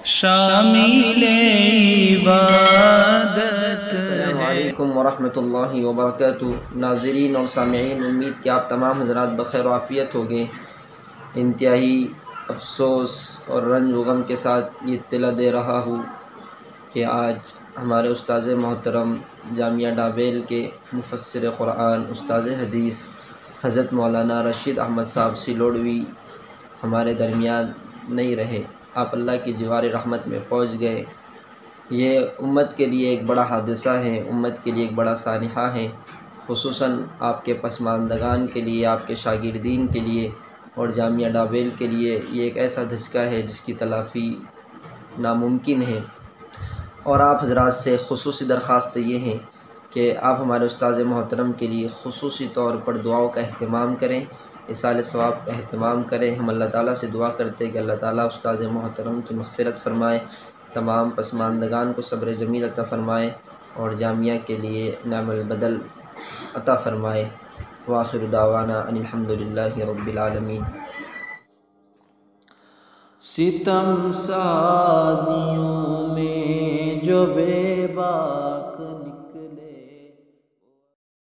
شامل عبادت السلام ہے۔ علیکم ورحمۃ اللہ وبرکاتہ۔ ناظرین اور سامعین، امید کہ آپ تمام حضرات بخیر و عافیت ہوگے۔ انتہائی افسوس اور رنج و غم کے ساتھ یہ اطلاع دے رہا ہوں کہ آج ہمارے استاذ محترم جامعہ ڈابیل کے مفسر قرآن، استاذ حدیث حضرت مولانا رشید احمد صاحب سلوڑوی ہمارے درمیان نہیں رہے، آپ اللہ کی جوار رحمت میں پہنچ گئے۔ یہ امت کے لیے ایک بڑا حادثہ ہے، امت کے لیے ایک بڑا سانحہ ہے، خصوصاً آپ کے پسماندگان کے لیے، آپ کے شاگردین کے لیے اور جامعہ ڈابیل کے لیے یہ ایک ایسا دھچکا ہے جس کی تلافی ناممکن ہے۔ اور آپ حضرات سے خصوصی درخواست یہ ہے کہ آپ ہمارے استاذ محترم کے لیے خصوصی طور پر دعاؤں کا اہتمام کریں، اِیصال ثواب کا اہتمام کریں۔ ہم اللہ تعالیٰ سے دعا کرتے ہیں کہ اللہ تعالیٰ استاذ محترم کی مغفرت فرمائے، تمام پسماندگان کو صبر جمیل عطا فرمائے اور جامعہ کے لیے نعم البدل عطا فرمائے۔ وآخر دعوانا ان الحمدللہ رب العالمین۔ ستم سازیوں میں جو بے بار